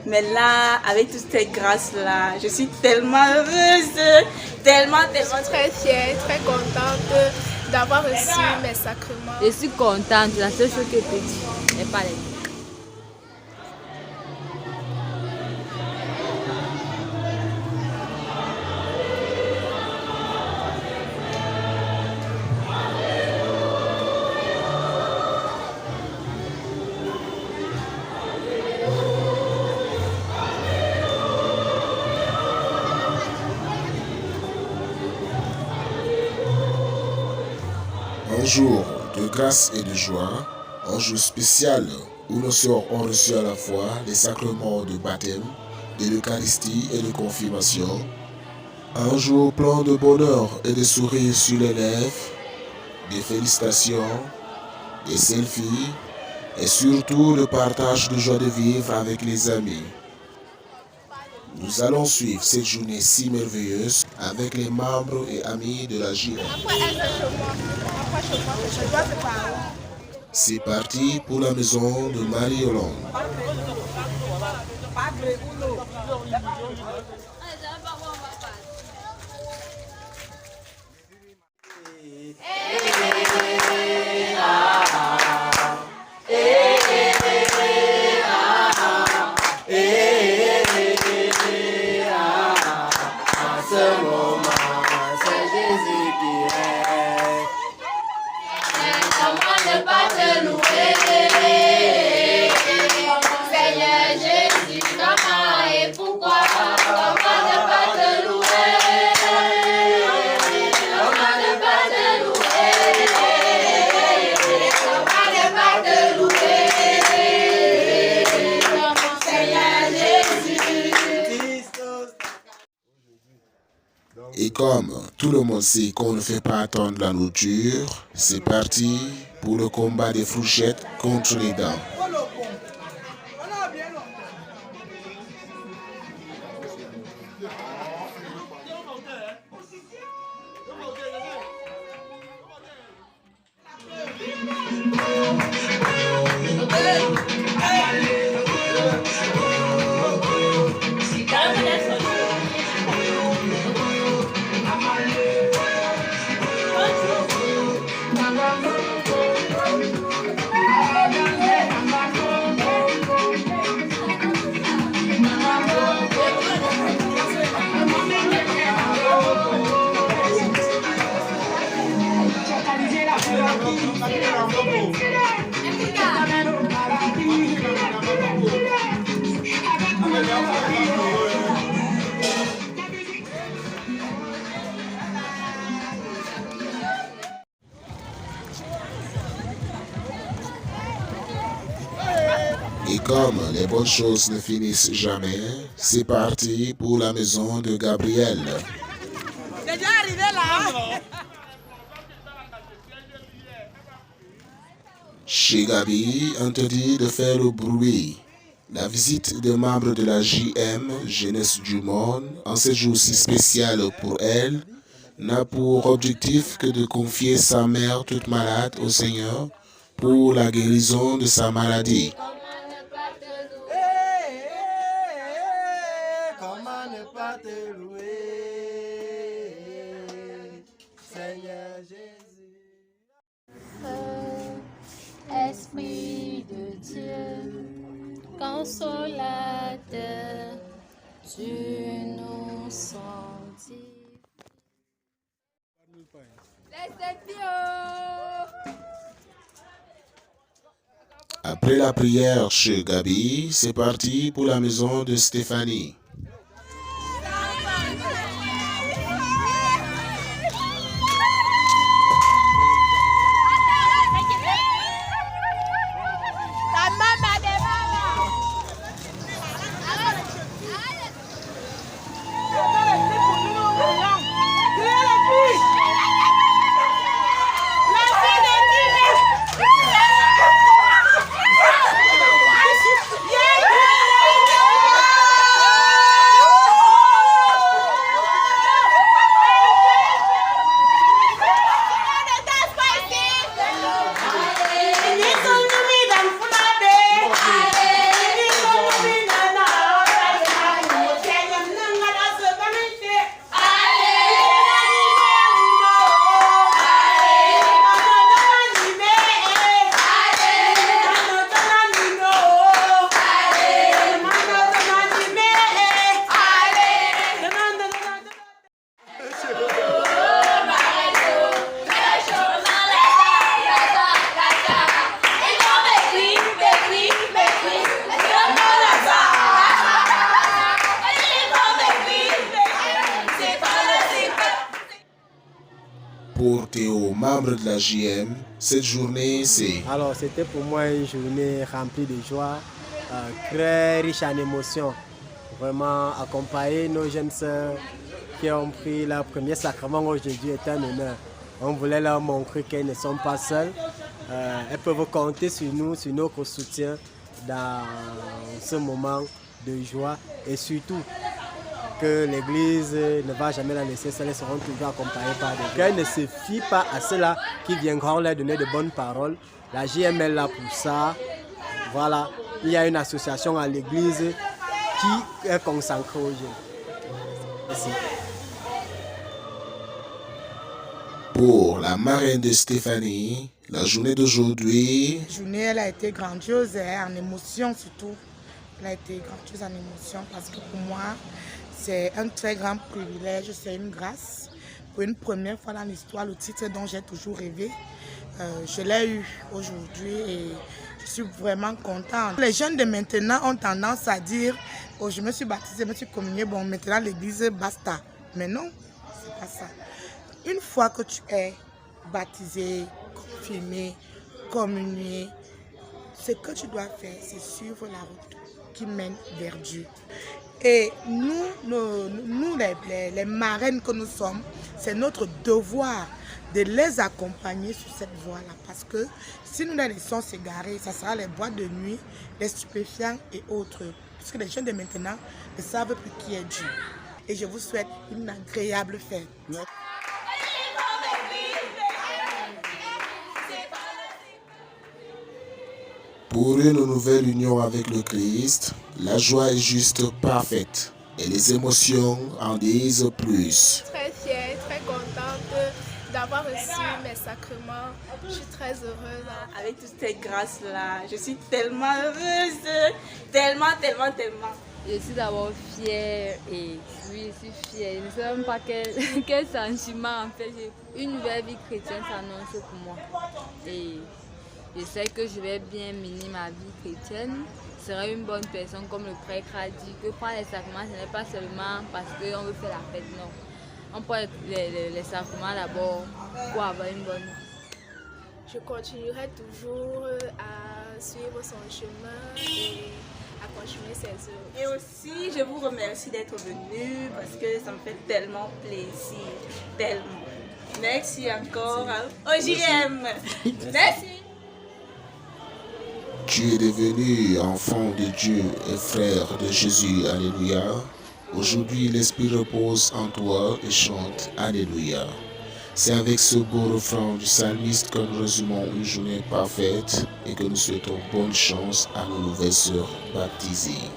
Mais là, avec toutes ces grâces-là, je suis tellement heureuse, tellement. Je suis très fière, très contente d'avoir reçu mes sacrements. Je suis contente, la seule chose que je peux dire n'est pas les mots. Un jour de grâce et de joie, un jour spécial où nos sœurs ont reçu à la fois les sacrements de baptême, de l'Eucharistie et de confirmation. Un jour plein de bonheur et de sourires sur les lèvres, des félicitations, des selfies et surtout le partage de joie de vivre avec les amis. Nous allons suivre cette journée si merveilleuse avec les membres et amis de la JM. C'est parti pour la maison de Marie-Hollande. Et comme tout le monde sait qu'on ne fait pas attendre la nourriture, c'est parti pour le combat des fourchettes contre les dents. Et comme les bonnes choses ne finissent jamais, c'est parti pour la maison de Gabriel. C'est déjà arrivé là. Chez Gabi, interdit de faire le bruit. La visite des membres de la JM, Jeunesse du Monde, en ce jour si spécial pour elle, n'a pour objectif que de confier sa mère toute malade au Seigneur pour la guérison de sa maladie. Comment ne pas te louer, Seigneur Jésus. Esprit de Dieu, consolateur, tu nous sanctifies. Après la prière chez Gabi, c'est parti pour la maison de Stéphanie. Théo, membre de la JM, cette journée c'est... Alors c'était pour moi une journée remplie de joie, très riche en émotions. Vraiment accompagner nos jeunes sœurs qui ont pris leur premier sacrement aujourd'hui est un honneur. On voulait leur montrer qu'elles ne sont pas seules. Elles peuvent compter sur nous, sur notre soutien dans ce moment de joie et surtout que l'Église ne va jamais la laisser seule, elles seront toujours accompagnées par des gens. Qu'elles ne se fient pas à ceux-là qui viendront leur donner de bonnes paroles. La JM est là pour ça. Voilà, il y a une association à l'Église qui est consacrée aux jeunes. Merci. Pour la marraine de Stéphanie, la journée d'aujourd'hui... La journée, elle a été grandiose en émotion surtout. Elle a été grandiose en émotion parce que pour moi, c'est un très grand privilège, c'est une grâce. Pour une première fois dans l'histoire, le titre dont j'ai toujours rêvé, je l'ai eu aujourd'hui et je suis vraiment contente. Les jeunes de maintenant ont tendance à dire « Oh, je me suis baptisée, je me suis communiée, bon, maintenant l'église, basta ». Mais non, c'est pas ça. Une fois que tu es baptisé, confirmé, communié, ce que tu dois faire, c'est suivre la route qui mène vers Dieu. Et nous les marraines que nous sommes, c'est notre devoir de les accompagner sur cette voie-là. Parce que si nous les laissons s'égarer, ça sera les boîtes de nuit, les stupéfiants et autres. Parce que les jeunes de maintenant ne savent plus qui est Dieu. Et je vous souhaite une agréable fête. Pour une nouvelle union avec le Christ, la joie est juste parfaite et les émotions en disent plus. Très fière, très contente d'avoir reçu mes sacrements. Je suis très heureuse. Avec toutes ces grâces-là, je suis tellement heureuse. Tellement. Je suis d'abord fière et oui, je suis fière. Je ne sais même pas quel sentiment en fait. Une nouvelle vie chrétienne s'annonce pour moi. Et je sais que je vais bien mener ma vie chrétienne. Je serai une bonne personne comme le prêtre a dit. Que prendre les sacrements, ce n'est pas seulement parce qu'on veut faire la fête, non. On prend les sacrements d'abord pour avoir une bonne vie. Je continuerai toujours à suivre son chemin et à continuer ses œuvres. Et aussi, je vous remercie d'être venus parce que ça me fait tellement plaisir. Tellement. Merci encore au JM. Merci. Tu es devenu enfant de Dieu et frère de Jésus. Alléluia. Aujourd'hui, l'Esprit repose en toi et chante Alléluia. C'est avec ce beau refrain du psalmiste que nous résumons une journée parfaite et que nous souhaitons bonne chance à nos nouvelles sœurs baptisées.